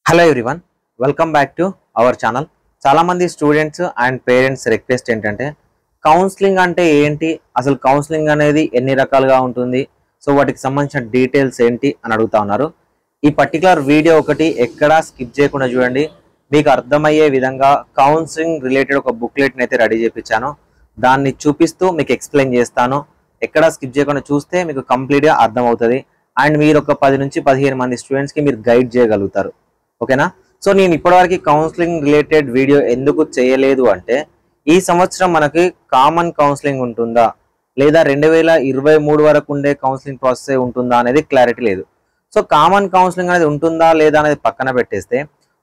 Hello everyone, welcome back to our channel. చాలామంది students and parents request ఏంటంటే counselling అంటే ఏంటి, అసలు కౌన్సిలింగ్ అనేది ఎన్ని రకాలుగా ఉంటుంది, సో వాటికి సంబంధించిన డీటెయిల్స్ ఏంటి అని అడుగుతా ఉన్నారు. ఈ పర్టికులర్ వీడియో ఒకటి ఎక్కడా స్కిప్ చేయకుండా చూడండి. మీకు అర్థమయ్యే విధంగా కౌన్సిలింగ్ రిలేటెడ్ ఒక బుక్లెట్ని అయితే రెడీ చేయించాను. దాన్ని చూపిస్తూ మీకు ఎక్స్ప్లెయిన్ చేస్తాను. ఎక్కడా స్కిప్ చేయకుండా చూస్తే మీకు కంప్లీట్గా అర్థమవుతుంది. అండ్ మీరు ఒక 10 నుంచి 15 మంది స్టూడెంట్స్కి మీరు గైడ్ చేయగలుగుతారు. ఓకేనా? సో నేను ఇప్పటివరకు కౌన్సిలింగ్ రిలేటెడ్ వీడియో ఎందుకు చేయలేదు అంటే, ఈ సంవత్సరం మనకి కామన్ కౌన్సిలింగ్ ఉంటుందా లేదా 2023 వరకు ఉండే కౌన్సిలింగ్ ప్రాసెస్ ఉంటుందా అనేది క్లారిటీ లేదు. సో కామన్ కౌన్సిలింగ్ అనేది ఉంటుందా లేదా అనేది పక్కన పెట్టేస్తే,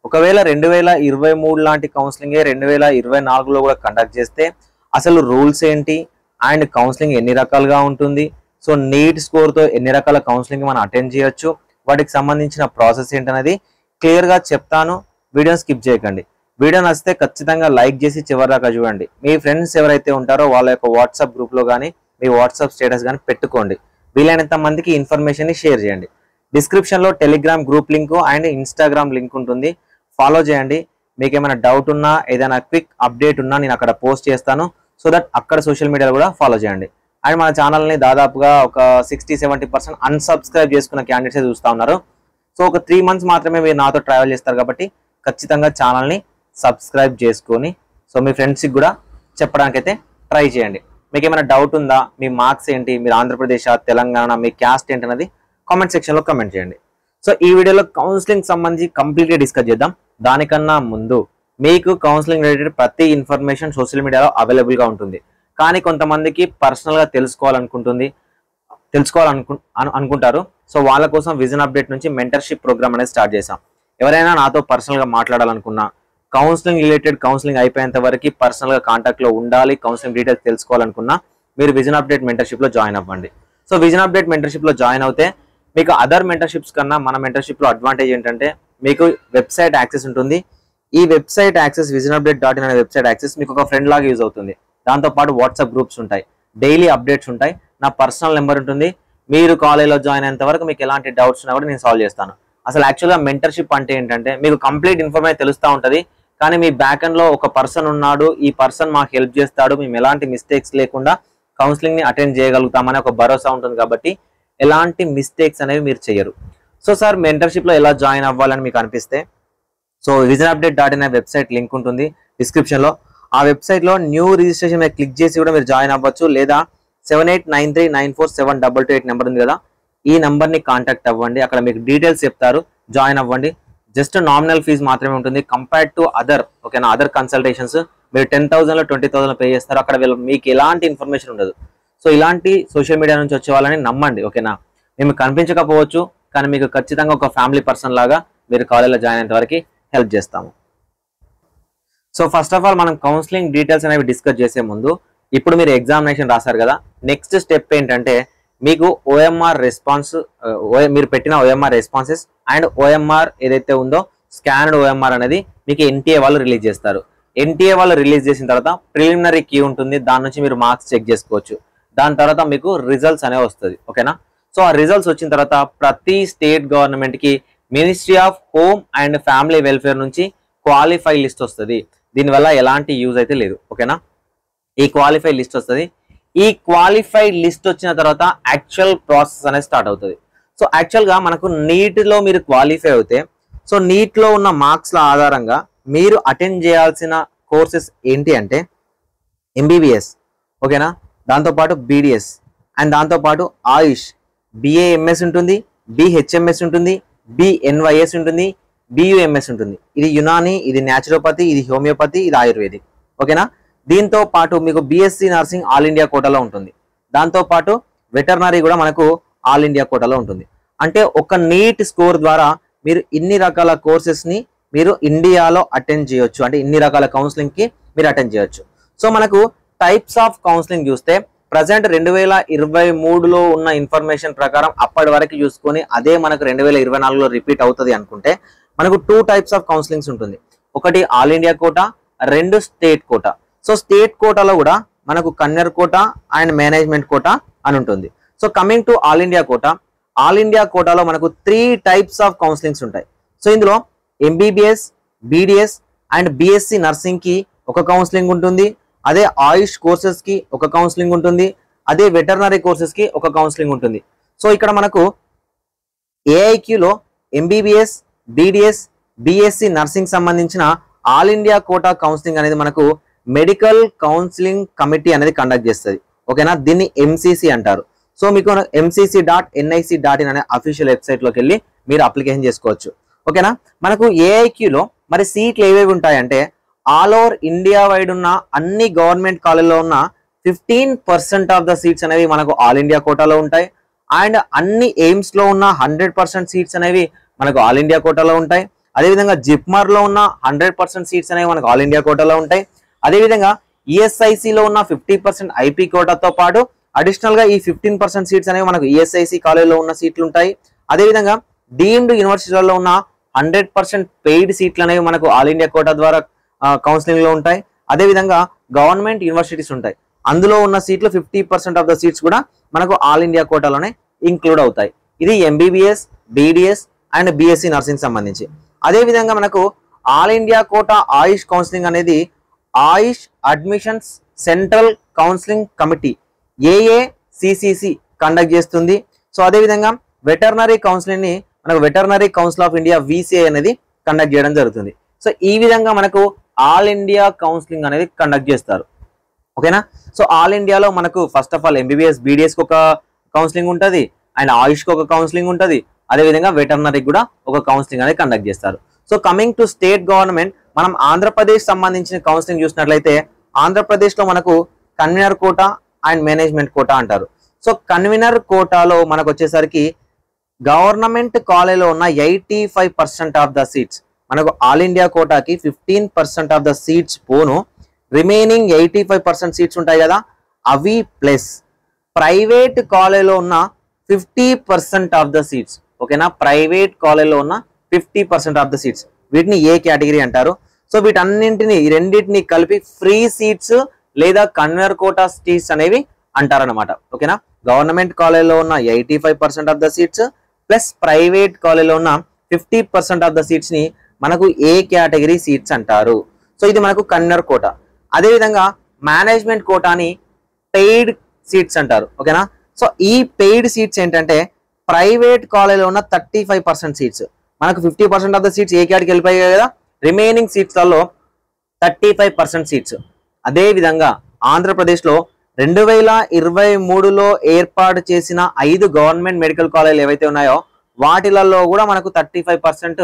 ఒకవేళ 2023 లాంటి కౌన్సిలింగే 2024లో కూడా కండక్ట్ చేస్తే అసలు రూల్స్ ఏంటి అండ్ కౌన్సిలింగ్ ఎన్ని రకాలుగా ఉంటుంది, సో నీట్ స్కోర్తో ఎన్ని రకాల కౌన్సిలింగ్ మనం అటెండ్ చేయొచ్చు, వాటికి సంబంధించిన ప్రాసెస్ ఏంటనేది క్లియర్గా చెప్తాను. వీడియోని స్కిప్ చేయకండి. వీడియో నచ్చితే ఖచ్చితంగా లైక్ చేసి చివరి దాకా చూడండి. మీ ఫ్రెండ్స్ ఎవరైతే ఉంటారో వాళ్ళ యొక్క వాట్సాప్ గ్రూప్లో కానీ మీ వాట్సాప్ స్టేటస్ కానీ పెట్టుకోండి. వీలైనంత మందికి ఇన్ఫర్మేషన్ని షేర్ చేయండి. డిస్క్రిప్షన్లో Telegram group link and Instagram link ఉంటుంది, ఫాలో చేయండి. మీకు ఏమైనా డౌట్ ఉన్నా ఏదైనా క్విక్ అప్డేట్ ఉన్నా నేను అక్కడ పోస్ట్ చేస్తాను. సో దట్ అక్కడ సోషల్ మీడియాలో కూడా ఫాలో చేయండి. అండ్ మన ఛానల్ని దాదాపుగా ఒక 60-70% అన్సబ్స్క్రైబ్ చేసుకున్న క్యాండిడేట్స్ చూస్తూ ఉన్నారు. సో ఒక 3 months మాత్రమే మీరు నాతో ట్రావెల్ చేస్తారు కాబట్టి ఖచ్చితంగా ఛానల్ని సబ్స్క్రైబ్ చేసుకొని సో మీ ఫ్రెండ్స్కి కూడా చెప్పడానికి అయితే ట్రై చేయండి. మీకు ఏమైనా డౌట్ ఉందా, మీ మార్క్స్ ఏంటి, మీరు ఆంధ్రప్రదేశ్ తెలంగాణ, మీ క్యాస్ట్ ఏంటి అనేది కామెంట్ సెక్షన్లో కామెంట్ చేయండి. సో ఈ వీడియోలో కౌన్సిలింగ్ సంబంధించి కంప్లీట్గా డిస్కస్ చేద్దాం. దానికన్నా ముందు మీకు కౌన్సిలింగ్ రిలేటెడ్ ప్రతి ఇన్ఫర్మేషన్ సోషల్ మీడియాలో అవైలబుల్గా ఉంటుంది. కానీ కొంతమందికి పర్సనల్గా తెలుసుకోవాలనుకుంటారు. సో వాళ్ళ కోసం విజన్ అప్డేట్ నుంచి మెంటర్షిప్ ప్రోగ్రామ్ అనేది స్టార్ట్ చేశాం. ఎవరైనా నాతో పర్సనల్గా మాట్లాడాలనుకున్నా, కౌన్సిలింగ్ రిలేటెడ్ కౌన్సిలింగ్ అయిపోయేంత వరకు పర్సనల్గా కాంటాక్ట్లో ఉండాలి, కౌన్సిలింగ్ డీటెయిల్స్ తెలుసుకోవాలనుకున్నా మీరు విజన్ అప్డేట్ మెంటర్షిప్లో జాయిన్ అవ్వండి. సో విజన్ అప్డేట్ మెంటర్షిప్లో జాయిన్ అవుతే మీకు అదర్ మెంటర్షిప్స్ కన్నా మన మెంటర్షిప్లో అడ్వాంటేజ్ ఏంటంటే మీకు వెబ్సైట్ యాక్సెస్ ఉంటుంది. ఈ వెబ్సైట్ యాక్సెస్ visionupdate.in అనే వెబ్సైట్ యాక్సెస్ మీకు ఒక ఫ్రెండ్ లాగా యూజ్ అవుతుంది. దాంతోపాటు వాట్సాప్ గ్రూప్స్ ఉంటాయి, డైలీ అప్డేట్స్ ఉంటాయి, నా పర్సనల్ నెంబర్ ఉంటుంది. మీరు కాలేజ్లో జాయిన్ అయ్యేంత వరకు మీకు ఎలాంటి డౌట్స్ ఉన్నా కూడా నేను సాల్వ్ చేస్తాను. అసలు యాక్చువల్గా మెంటర్షిప్ అంటే ఏంటంటే మీకు కంప్లీట్ ఇన్ఫర్మేషన్ తెలుస్తూ ఉంటుంది. కానీ మీ బ్యాక్ ఎండ్లో ఒక పర్సన్ ఉన్నాడు, ఈ పర్సన్ మాకు హెల్ప్ చేస్తాడు, మేము ఎలాంటి మిస్టేక్స్ లేకుండా కౌన్సిలింగ్ని అటెండ్ చేయగలుగుతామని ఒక భరోసా ఉంటుంది. కాబట్టి ఎలాంటి మిస్టేక్స్ అనేవి మీరు చేయరు. సో సార్ మెంటర్షిప్లో ఎలా జాయిన్ అవ్వాలని మీకు అనిపిస్తే, సో visionupdate.in వెబ్సైట్ లింక్ ఉంటుంది డిస్క్రిప్షన్లో. ఆ వెబ్సైట్లో న్యూ రిజిస్ట్రేషన్ మీద క్లిక్ చేసి కూడా మీరు జాయిన్ అవ్వచ్చు. లేదా 7893947228 నెంబర్ ఉంది కదా, ఈ నెంబర్ని కాంటాక్ట్ అవ్వండి. అక్కడ మీకు డీటెయిల్స్ చెప్తారు, జాయిన్ అవ్వండి. జస్ట్ నామినల్ ఫీజు మాత్రమే ఉంటుంది కంపేర్డ్ టు అదర్. ఓకేనా? అదర్ కన్సల్టేషన్స్ మీరు 10,000 20,000 పే చేస్తారు. అక్కడ మీకు ఎలాంటి ఇన్ఫర్మేషన్ ఉండదు. సో ఇలాంటి సోషల్ మీడియా నుంచి వచ్చే వాళ్ళని నమ్మండి. ఓకేనా? మేము కనిపించకపోవచ్చు, కానీ మీకు ఖచ్చితంగా ఒక ఫ్యామిలీ పర్సన్ లాగా మీరు కాలేజ్లో జాయిన్ అయ్యేంత వరకు హెల్ప్ చేస్తాము. సో ఫస్ట్ ఆఫ్ ఆల్ మనం కౌన్సిలింగ్ డీటెయిల్స్ అనేవి డిస్కస్ చేసే ముందు, ఇప్పుడు మీరు ఎగ్జామినేషన్ రాశారు కదా, నెక్స్ట్ స్టెప్ ఏంటంటే మీకు ఓఎంఆర్ రెస్పాన్స్, మీరు పెట్టిన ఓఎంఆర్ రెస్పాన్సెస్ అండ్ ఓఎంఆర్ ఏదైతే ఉందో స్కాన్డ్ ఓఎంఆర్ అనేది మీకు ఎన్టీఏ వాళ్ళు రిలీజ్ చేస్తారు. ఎన్టీఏ వాళ్ళు రిలీజ్ చేసిన తర్వాత ప్రిలిమినరీ కీ ఉంటుంది, దాని నుంచి మీరు మార్క్స్ చెక్ చేసుకోవచ్చు. దాని తర్వాత మీకు రిజల్ట్స్ అనేవి వస్తుంది. ఓకేనా? సో ఆ రిజల్ట్స్ వచ్చిన తర్వాత ప్రతి స్టేట్ గవర్నమెంట్కి ministry of home and family welfare నుంచి క్వాలిఫై లిస్ట్ వస్తుంది. దీనివల్ల ఎలాంటి యూజ్ అయితే లేదు. ఓకేనా? ఈ క్వాలిఫై లిస్ట్ వస్తుంది. ఈ క్వాలిఫై లిస్ట్ వచ్చిన తర్వాత యాక్చువల్ ప్రాసెస్ అనేది స్టార్ట్ అవుతుంది. సో యాక్చువల్గా మనకు నీట్లో మీరు క్వాలిఫై అవుతే, సో నీట్లో ఉన్న మార్క్స్ల ఆధారంగా మీరు అటెండ్ చేయాల్సిన కోర్సెస్ ఏంటి అంటే ఎంబీబీఎస్, ఓకేనా, దాంతోపాటు బీడిఎస్ అండ్ దాంతోపాటు ఆయుష్, బిఏఎంఎస్ ఉంటుంది, బిహెచ్ఎంఎస్ ఉంటుంది, బిఎన్వైఎస్ ఉంటుంది, బియుఎంఎస్ ఉంటుంది. ఇది యునాని, ఇది న్యాచురోపతి, ఇది హోమియోపతి, ఇది ఆయుర్వేదిక్. ఓకేనా? దీంతో పాటు మీకు బిఎస్సి నర్సింగ్ ఆల్ ఇండియా కోటాలో ఉంటుంది. దాంతోపాటు వెటర్నరీ కూడా మనకు ఆల్ ఇండియా కోటాలో ఉంటుంది. అంటే ఒక నీట్ స్కోర్ ద్వారా మీరు ఇన్ని రకాల కోర్సెస్ని మీరు ఇండియాలో అటెండ్ చేయొచ్చు. అంటే ఇన్ని రకాల కౌన్సిలింగ్కి మీరు అటెండ్ చేయొచ్చు. సో మనకు టైప్స్ ఆఫ్ కౌన్సిలింగ్ చూస్తే ప్రజెంట్ 2023లో ఉన్న ఇన్ఫర్మేషన్ ప్రకారం అప్పటి వరకు చూసుకొని అదే మనకు 2024లో రిపీట్ అవుతుంది అనుకుంటే మనకు 2 టైప్స్ ఆఫ్ కౌన్సిలింగ్స్ ఉంటుంది. ఒకటి all India quota, 2 state quota. So state కోటాలో కూడా మనకు convener quota and management quota అని ఉంటుంది. So coming to all India quota, all India కోటాలో మనకు 3 టైప్స్ ఆఫ్ కౌన్సిలింగ్స్ ఉంటాయి. సో ఇందులో ఎంబీబీఎస్, బీడీఎస్ అండ్ బీఎస్సీ నర్సింగ్కి ఒక కౌన్సిలింగ్ ఉంటుంది. అదే ఆయుష్ కోర్సెస్కి ఒక కౌన్సిలింగ్ ఉంటుంది. అదే వెటర్నరీ కోర్సెస్కి ఒక కౌన్సిలింగ్ ఉంటుంది. సో ఇక్కడ మనకు ఏఐక్యూలో ఎంబీబీఎస్, బీడీఎస్, బీఎస్సీ నర్సింగ్ సంబంధించిన ఆల్ ఇండియా కోటా కౌన్సిలింగ్ అనేది మనకు మెడికల్ కౌన్సిలింగ్ కమిటీ అనేది కండక్ట్ చేస్తుంది. ఓకేనా, దీన్ని ఎంసీసీ అంటారు. సో మీకు mcc.nic.in అనే అఫీషియల్ వెబ్సైట్లోకి వెళ్ళి మీరు అప్లికేషన్ చేసుకోవచ్చు. ఓకేనా, మనకు ఏఐక్యూలో మరి సీట్లు ఏవేవి ఉంటాయంటే ఆల్ ఓవర్ ఇండియా వైడ్ ఉన్న అన్ని గవర్నమెంట్ కాలేజీలో ఉన్న 15% ఆఫ్ ద సీట్స్ అనేవి మనకు ఆల్ ఇండియా కోటాలో ఉంటాయి. అండ్ అన్ని ఎయిమ్స్ లో ఉన్న 100% సీట్స్ అనేవి మనకు ఆల్ ఇండియా కోటాలో ఉంటాయి. అదేవిధంగా జిప్మర్ లో ఉన్న 100% సీట్స్ అనేవి మనకు ఆల్ ఇండియా కోటాలో ఉంటాయి. అదేవిధంగా ఈఎస్ఐసిలో ఉన్న 50% ఐపీ కోటాతో పాటు అడిషనల్ గా ఈ 15% సీట్స్ అనేవి మనకు ఈఎస్ఐసి కాలేజీలో ఉన్న సీట్లు ఉంటాయి. అదేవిధంగా డీమ్డ్ యూనివర్సిటీలలో ఉన్న 100% పెయిడ్ సీట్లు అనేవి మనకు ఆల్ ఇండియా కోటా ద్వారా కౌన్సిలింగ్ లో ఉంటాయి. అదేవిధంగా గవర్నమెంట్ యూనివర్సిటీస్ ఉంటాయి, అందులో ఉన్న సీట్లు 50% ఆఫ్ ద సీట్స్ కూడా మనకు ఆల్ ఇండియా కోటాలోనే ఇంక్లూడ్ అవుతాయి. ఇది MBBS, BDS and BSc nursing సంబంధించి. అదేవిధంగా మనకు all India quota AYUSH counselling అనేది AYUSH admissions central counselling committee AACCC conduct చేస్తుంది. సో అదేవిధంగా వెటర్నరీ కౌన్సిలింగ్ ని మనకు veterinary council of India VCI అనేది కండక్ట్ చేయడం జరుగుతుంది. సో ఈ విధంగా మనకు ఆల్ ఇండియా కౌన్సిలింగ్ అనేది కండక్ట్ చేస్తారు. ఓకేనా, సో ఆల్ ఇండియాలో మనకు first of all MBBS, BDS కి ఒక కౌన్సిలింగ్ ఉంటుంది అండ్ ఆయుష్ కి ఒక కౌన్సిలింగ్ ఉంటుంది. అదేవిధంగా వెటర్నరీకి కూడా ఒక కౌన్సిలింగ్ అనేది కండక్ట్ చేస్తారు. So coming to state government, మనం ఆంధ్రప్రదేశ్ సంబంధించిన కౌన్సిలింగ్ చూసినట్లయితే ఆంధ్రప్రదేశ్ లో మనకు convener quota and management quota అంటారు. సో కన్వీనర్ కోటాలో మనకు వచ్చేసరికి గవర్నమెంట్ కాలేజీలో ఉన్న 85% ఆఫ్ ద సీట్స్ మనకు ఆల్ ఇండియా కోటాకి 15% ఆఫ్ ద సీట్స్ పోను, రిమైనింగ్ 85% సీట్స్ ఉంటాయి కదా అవి ప్లస్ ప్రైవేట్ కాలేజీలో ఉన్న 50% ఆఫ్ ద సీట్స్. ఓకేనా, ప్రైవేట్ కాలేజీలో ఉన్న 50% ఆఫ్ ద సీట్స్, వీటిని ఏ కేటగిరీ అంటారు. సో వీటన్నింటిని ఈ రెండింటిని కలిపి ఫ్రీ సీట్స్ లేదా కన్వీనర్ కోటా సీట్స్ అనేవి అంటారనమాట. ఓకేనా, గవర్నమెంట్ కాలేజీలో ఉన్న 85% of the seats plus private కాలేజీలో ఉన్న 50% ఆఫ్ ద సీట్స్ ని మనకు ఏ కేటగిరీ సీట్స్ అంటారు. సో ఇది మనకు కన్వీనర్ కోటా. అదేవిధంగా మేనేజ్మెంట్ కోటాని పెయిడ్ సీట్స్ అంటారు. ఓకేనా, సో ఈ పెయిడ్ సీట్స్ ఏంటంటే ప్రైవేట్ కాలేజీలో ఉన్న 35% సీట్స్, మనకు 50% ఆఫ్ ద సీట్స్ ఏ కేటగిరీకి వెళ్ళిపోయాయి కదా, రిమైనింగ్ సీట్స్లలో 35% సీట్స్. అదేవిధంగా ఆంధ్రప్రదేశ్లో 2023లో ఏర్పాటు చేసిన 5 గవర్నమెంట్ మెడికల్ కాలేజీలు ఏవైతే ఉన్నాయో వాటిలలో కూడా మనకు 35%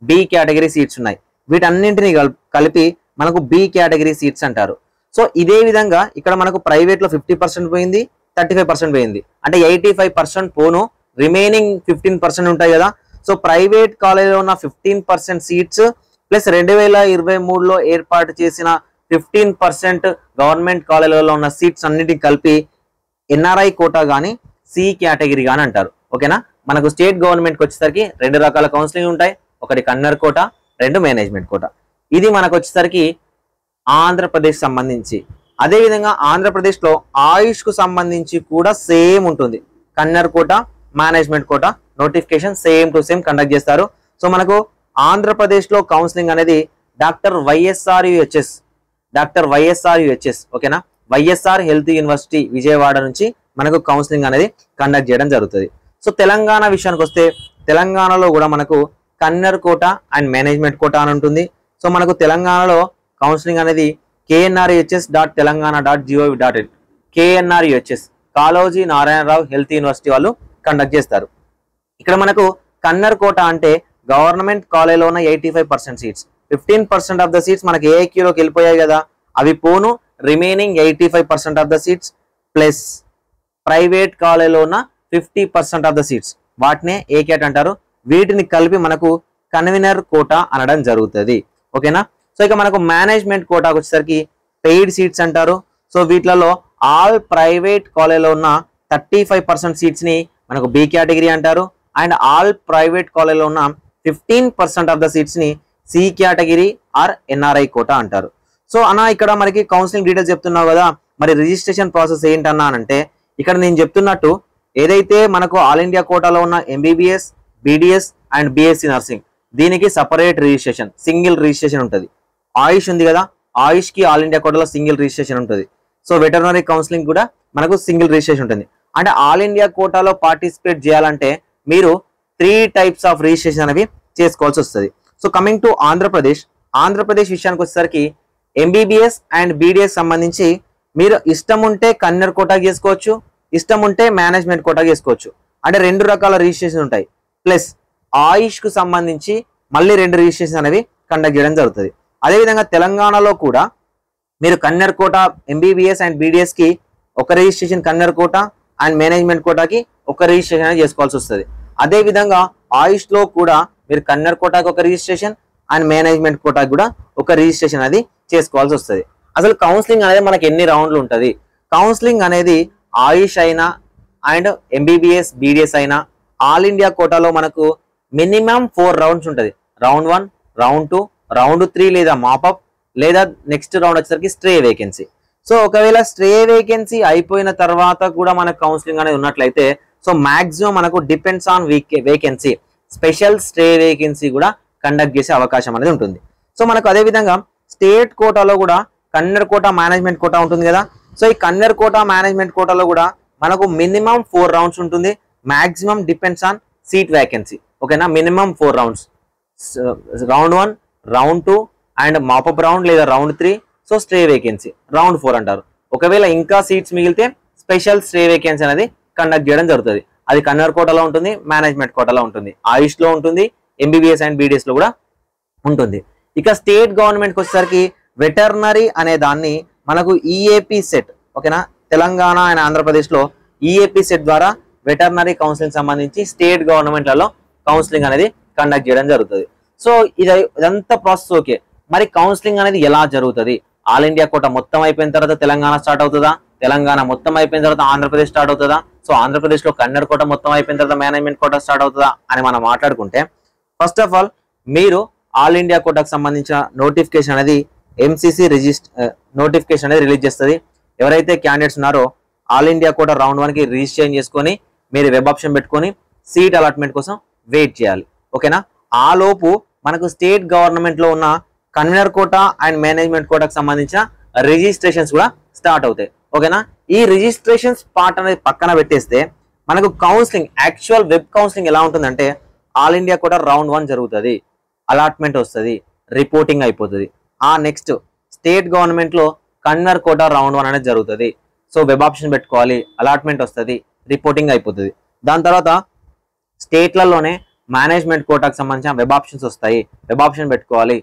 బి కేటగిరీ సీట్స్ ఉన్నాయి. వీటన్నింటినీ కలిపి మనకు బి కేటగిరీ సీట్స్ అంటారు. సో ఇదే విధంగా ఇక్కడ మనకు ప్రైవేట్ లో 50% పోయింది, 35% పోయింది, అంటే 85% పోను, రిమైనింగ్ 15% ఉంటాయి కదా. సో ప్రైవేట్ కాలేజీలో ఉన్న 15% సీట్స్ ప్లస్ 2023లో ఏర్పాటు చేసిన 15% గవర్నమెంట్ కాలేజీలలో ఉన్న సీట్స్ అన్నిటిని కలిపి ఎన్ఆర్ఐ కోటా కానీ సి కేటగిరీ కానీ అంటారు. ఓకేనా, మనకు స్టేట్ గవర్నమెంట్కి వచ్చేసరికి 2 రకాల కౌన్సిలింగ్ ఉంటాయి, ఒకటి కన్వీనర్ కోటా, 2 మేనేజ్మెంట్ కోటా. ఇది మనకు వచ్చేసరికి ఆంధ్రప్రదేశ్ సంబంధించి. అదేవిధంగా ఆంధ్రప్రదేశ్లో ఆయుష్ కు సంబంధించి కూడా సేమ్ ఉంటుంది, convener quota, management quota notification same to same conduct చేస్తారు. సో మనకు ఆంధ్రప్రదేశ్లో కౌన్సిలింగ్ అనేది డాక్టర్ వైఎస్ఆర్ యుహెచ్ఎస్ ఓకేనా, వైఎస్ఆర్ హెల్త్ యూనివర్సిటీ విజయవాడ నుంచి మనకు కౌన్సిలింగ్ అనేది కండక్ట్ చేయడం జరుగుతుంది. సో తెలంగాణ విషయానికి వస్తే తెలంగాణలో కూడా మనకు convener quota and management quota అని ఉంటుంది. సో మనకు తెలంగాణలో కౌన్సిలింగ్ అనేది knrhs.telangana.gov.in KNRUHS Kaloji Narayana Rao health university వాళ్ళు కండక్ట్ చేస్తారు. ఇక్కడ మనకు కన్వీనర్ కోటా అంటే గవర్నమెంట్ కాలేజీలో ఉన్న 85% సీట్స్, 15% ఆఫ్ ద సీట్స్ మనకి ఏఐక్యూలోకి వెళ్ళిపోయాయి కదా అవి పోను, remaining 85% of the seats plus private కాలేజీలో ఉన్న 50% ఆఫ్ ద సీట్స్, వాటినే ఏ కేట్ అంటారు. వీటిని కలిపి మనకు కన్వీనర్ కోటా అనడం జరుగుతుంది. ఓకేనా, సో ఇక మనకు మేనేజ్మెంట్ కోటాకు వచ్చేసరికి పెయిడ్ సీట్స్ అంటారు. సో వీటిలలో ఆల్ ప్రైవేట్ కాలేజీలో ఉన్న 35% సీట్స్ ని మనకు బి కేటగిరీ అంటారు అండ్ ఆల్ ప్రైవేట్ కాలేజీలో ఉన్న 15% ఆఫ్ ద సీట్స్ ని C category or NRI quota అంటారు. సో అన్న ఇక్కడ మనకి కౌన్సిలింగ్ డీటెయిల్స్ చెప్తున్నావు కదా, మరి రిజిస్ట్రేషన్ ప్రాసెస్ ఏంటన్నా అంటే ఇక్కడ నేను చెప్తున్నట్టు ఏదైతే మనకు ఆల్ ఇండియా కోటాలో ఉన్న MBBS, BDS and BSc nursing దీనికి సపరేట్ రిజిస్ట్రేషన్, సింగిల్ రిజిస్ట్రేషన్ ఉంటుంది. ఆయుష్ ఉంది కదా, ఆయుష్ కి ఆల్ ఇండియా కోటాలో సింగిల్ రిజిస్ట్రేషన్ ఉంటుంది. సో వెటర్నరీ కౌన్సిలింగ్ కూడా మనకు సింగిల్ రిజిస్ట్రేషన్ ఉంటుంది. అంటే ఆల్ ఇండియా కోటాలో పార్టిసిపేట్ చేయాలంటే మీరు 3 టైప్స్ ఆఫ్ రిజిస్ట్రేషన్ అనేవి చేసుకోవాల్సి వస్తుంది. సో కమింగ్ టు ఆంధ్రప్రదేశ్ విషయానికి వచ్చేసరికి ఎంబీబీఎస్ అండ్ బీడీఎస్ సంబంధించి మీరు ఇష్టం ఉంటే కన్నర్ కోటా చేసుకోవచ్చు, ఇష్టం ఉంటే మేనేజ్మెంట్ కోటా చేసుకోవచ్చు. అంటే 2 రకాల రిజిస్ట్రేషన్ ఉంటాయి. ప్లస్ ఆయుష్ కు సంబంధించి మళ్ళీ 2 రిజిస్ట్రేషన్ అనేవి కండక్ట్ చేయడం జరుగుతుంది. అదేవిధంగా తెలంగాణలో కూడా మీరు కన్నర్ కోటా ఎంబీబీఎస్ అండ్ బీడీఎస్ కి ఒక రిజిస్ట్రేషన్, కన్నర్ కోటా అండ్ మేనేజ్మెంట్ కోటాకి ఒక రిజిస్ట్రేషన్ అనేది చేసుకోవాల్సి వస్తుంది. అదేవిధంగా ఆయుష్ లో కూడా మీరు కన్నర్ కోటాకి ఒక రిజిస్ట్రేషన్ అండ్ మేనేజ్మెంట్ కోటాకి కూడా ఒక రిజిస్ట్రేషన్ అనేది చేసుకోవాల్సి వస్తుంది. అసలు కౌన్సిలింగ్ అనేది మనకి ఎన్ని రౌండ్లు ఉంటుంది? కౌన్సిలింగ్ అనేది ఆయుష్ అయినా అండ్ ఎంబీబీఎస్ బీడీఎస్ అయినా ఆల్ ఇండియా కోటాలో మనకు మినిమం 4 రౌండ్స్ ఉంటుంది. రౌండ్ 1, రౌండ్ 2, రౌండ్ 3 లేదా మాపప్, లేదా నెక్స్ట్ రౌండ్ వచ్చేసరికి స్ట్రే వేకెన్సీ. సో ఒకవేళ స్ట్రే వేకెన్సీ అయిపోయిన తర్వాత కూడా మనకు కౌన్సిలింగ్ అనేది ఉన్నట్లయితే సో మాక్సిమం మనకు depends on vacancy special stray vacancy కూడా కండక్ట్ చేసే అవకాశం అనేది ఉంటుంది. సో మనకు అదే విధంగా స్టేట్ కోటాలో కూడా కన్నర్ కోటా, మేనేజ్మెంట్ కోటా ఉంటుంది కదా. సో ఈ కన్నర్ కోటా, మేనేజ్మెంట్ కోటాలో కూడా మనకు మినిమం 4 రౌండ్స్ ఉంటుంది. Maximum depends on seat vacancy. ఓకేనా, minimum 4 rounds, round 1, round 2 and mop up round లేదా round 3. So stray vacancy round 4 అంటారు. ఒకవేళ ఇంకా సీట్స్ మిగిలితే స్పెషల్ స్ట్రే వేకెన్సీ అనేది కండక్ట్ చేయడం జరుగుతుంది. అది కన్నర్ కోటాలో ఉంటుంది, మేనేజ్మెంట్ కోటాలో ఉంటుంది, ఆయుష్ లో ఉంటుంది, ఎంబీబీఎస్ అండ్ బీడీఎస్ లో కూడా ఉంటుంది. ఇక స్టేట్ గవర్నమెంట్కి వచ్చేసరికి వెటర్నరీ అనే దాన్ని మనకు ఈఏపీ సెట్, ఓకేనా, తెలంగాణ అండ్ ఆంధ్రప్రదేశ్లో ఈఏపీ సెట్ ద్వారా వెటర్నరీ కౌన్సిలింగ్ సంబంధించి స్టేట్ గవర్నమెంట్లలో కౌన్సిలింగ్ అనేది కండక్ట్ చేయడం జరుగుతుంది. సో ఇదంతా ప్రాసెస్ ఓకే. మరి కౌన్సిలింగ్ అనేది ఎలా జరుగుతుంది? ఆల్ ఇండియా కోటా మొత్తం అయిపోయిన తర్వాత తెలంగాణ స్టార్ట్ అవుతుందా? తెలంగాణ మొత్తం అయిపోయిన తర్వాత ఆంధ్రప్రదేశ్ స్టార్ట్ అవుతుందా? సో ఆంధ్రప్రదేశ్లో కన్నర్ కోటా మొత్తం అయిపోయిన తర్వాత మేనేజ్మెంట్ కోటా స్టార్ట్ అవుతుందా అని మనం మాట్లాడుకుంటే, ఫస్ట్ ఆఫ్ ఆల్ మీరు ఆల్ ఇండియా కోటాకు సంబంధించిన నోటిఫికేషన్ అనేది ఎంసీసీ నోటిఫికేషన్ అనేది రిలీజ్ చేస్తుంది. ఎవరైతే క్యాండిడేట్స్ ఉన్నారో ఆల్ ఇండియా కోటా రౌండ్ 1 కి రిజిస్ట్రేషన్ చేసుకొని మీరు వెబ్ ఆప్షన్ పెట్టుకొని సీట్ అలాట్మెంట్ కోసం వెయిట్ చేయాలి. ఓకేనా, ఆ లోపు మనకు స్టేట్ గవర్నమెంట్ లో ఉన్న కన్వీనర్ కోటా అండ్ మేనేజ్మెంట్ కోటాకు సంబంధించిన రిజిస్ట్రేషన్స్ కూడా స్టార్ట్ అవుతాయి. ఓకేనా, ఈ రిజిస్ట్రేషన్స్ పార్ట్ అనేది పక్కన పెట్టేస్తే మనకు కౌన్సిలింగ్, యాక్చువల్ వెబ్ కౌన్సిలింగ్ ఎలా ఉంటుందంటే ఆల్ ఇండియా కోటా రౌండ్ 1 జరుగుతుంది, అలాట్మెంట్ వస్తుంది, రిపోర్టింగ్ అయిపోతుంది. ఆ నెక్స్ట్ స్టేట్ గవర్నమెంట్ లో కన్వీనర్ కోటా రౌండ్ 1 అనేది జరుగుతుంది. సో వెబ్ ఆప్షన్ పెట్టుకోవాలి, అలాట్మెంట్ వస్తుంది, రిపోర్టింగ్ అయిపోతుంది. దాని తర్వాత స్టేట్లలోనే మేనేజ్మెంట్ కోటాకు సంబంధించిన వెబ్ ఆప్షన్స్ వస్తాయి, వెబ్ ఆప్షన్ పెట్టుకోవాలి,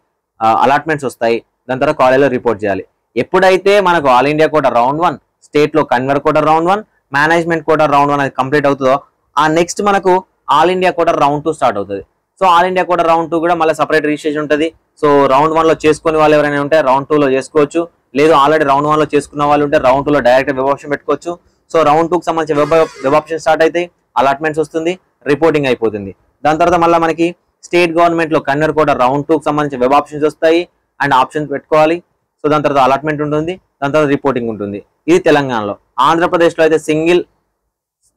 అలాట్మెంట్స్ వస్తాయి. దాని తర్వాత కాలేజ్లో రిపోర్ట్ చేయాలి. ఎప్పుడైతే మనకు all India quota round 1, state లో convener quota round 1, management quota round 1 అనేది కంప్లీట్ అవుతుందో ఆ నెక్స్ట్ మనకు all India quota round 2 start అవుతుంది. So all India quota round 2 కూడా మళ్ళీ సపరేట్ రిజిస్ట్రేషన్ ఉంటుంది. సో రౌండ్ 1 లో చేసుకునే వాళ్ళు ఎవరైనా ఉంటే రౌండ్ 2 లో చేసుకోవచ్చు, లేదు ఆల్రెడీ రౌండ్ 1 లో చేసుకున్న వాళ్ళు ఉంటే రౌండ్ 2 లో డైరెక్ట్ వెబ్ ఆప్షన్ పెట్టుకోవచ్చు. సో రౌండ్ 2 కి సంబంధించి వెబ్ ఆప్షన్ స్టార్ట్ అవుతాయి, అలాట్మెంట్స్ వస్తుంది, రిపోర్టింగ్ అయిపోతుంది. దాని తర్వాత మళ్ళీ మనకి స్టేట్ గవర్నమెంట్ లో కన్నర్ కోటా రౌండ్ 2 కి సంబంధించి వెబ్ ఆప్షన్స్ వస్తాయి అండ్ ఆప్షన్స్ పెట్టుకోవాలి. సో దాని తర్వాత అలాట్మెంట్ ఉంటుంది, దాని తర్వాత రిపోర్టింగ్ ఉంటుంది. ఇది తెలంగాణలో. ఆంధ్రప్రదేశ్లో అయితే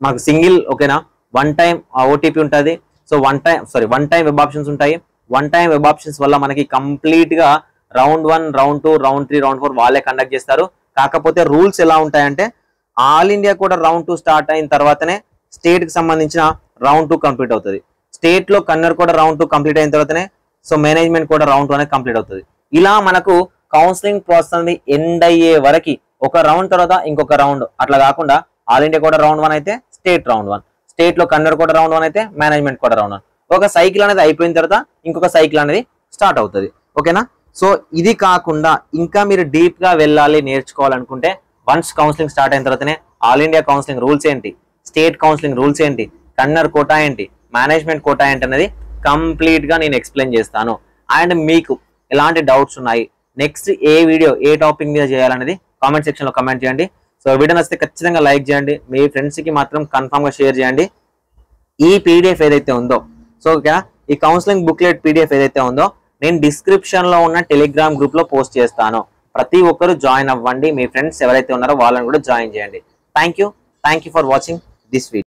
మనకు సింగిల్ ఓకేనా, 1 టైం ఓటీపీ ఉంటుంది. సో 1 టైం వెబ్ ఆప్షన్స్ ఉంటాయి. 1 టైం వెబ్ ఆప్షన్స్ వల్ల మనకి కంప్లీట్ గా రౌండ్ 1, రౌండ్ 2, రౌండ్ 3, రౌండ్ 4 వాళ్ళే కండక్ట్ చేస్తారు. కాకపోతే రూల్స్ ఎలా ఉంటాయంటే ఆల్ ఇండియా కూడా రౌండ్ 2 స్టార్ట్ అయిన తర్వాతనే స్టేట్ కి సంబంధించిన రౌండ్ 2 కంప్లీట్ అవుతుంది. స్టేట్ లో కన్నర్ కూడా రౌండ్ 2 కంప్లీట్ అయిన తర్వాతనే సో మేనేజ్మెంట్ కూడా రౌండ్ 2 అనేది కంప్లీట్ అవుతుంది. ఇలా మనకు కౌన్సిలింగ్ ప్రాసెస్ అనేది ఎండ్ అయ్యే వరకు ఒక రౌండ్ తర్వాత ఇంకొక రౌండ్ అట్లా కాకుండా ఆల్ ఇండియా కూడా రౌండ్ 1 అయితే స్టేట్ రౌండ్ 1, స్టేట్ లో కన్నర్ కూడా రౌండ్ 1 అయితే మేనేజ్మెంట్ కూడా రౌండ్ 1, ఒక సైకిల్ అనేది అయిపోయిన తర్వాత ఇంకొక సైకిల్ అనేది స్టార్ట్ అవుతుంది. ఓకేనా, సో ఇది కాకుండా ఇంకా మీరు డీప్ గా వెళ్ళాలి, నేర్చుకోవాలనుకుంటే వన్స్ కౌన్సిలింగ్ స్టార్ట్ అయిన తర్వాతనే ఆల్ ఇండియా కౌన్సిలింగ్ రూల్స్ ఏంటి, స్టేట్ కౌన్సిలింగ్ రూల్స్ ఏంటి, కన్నర్ కోటా ఏంటి, మేనేజ్మెంట్ కోటా ఏంటి అనేది కంప్లీట్ గా నేను ఎక్స్ప్లెయిన్ చేస్తాను. అండ్ మీకు ఎలాంటి డౌట్స్ ఉన్నాయి, నెక్స్ట్ ఏ వీడియో ఏ టాపిక్ మీద చేయాలనేది కామెంట్ సెక్షన్ లో కమెంట్ చేయండి. సో వీడియో నచ్చితే ఖచ్చితంగా లైక్ చేయండి, మీ ఫ్రెండ్స్ కి మాత్రం కన్ఫర్మ్ గా షేర్ చేయండి. ఈ పీడిఎఫ్ ఏదైతే ఉందో, సో ఈ కౌన్సిలింగ్ బుక్లెట్ పీడిఎఫ్ ఏదైతే ఉందో నేను డిస్క్రిప్షన్ లో ఉన్న టెలిగ్రామ్ గ్రూప్ లో పోస్ట్ చేస్తాను. ప్రతి ఒక్కరు జాయిన్ అవ్వండి, మీ ఫ్రెండ్స్ ఎవరైతే ఉన్నారో వాళ్ళని కూడా జాయిన్ చేయండి. Thank you for watching this video.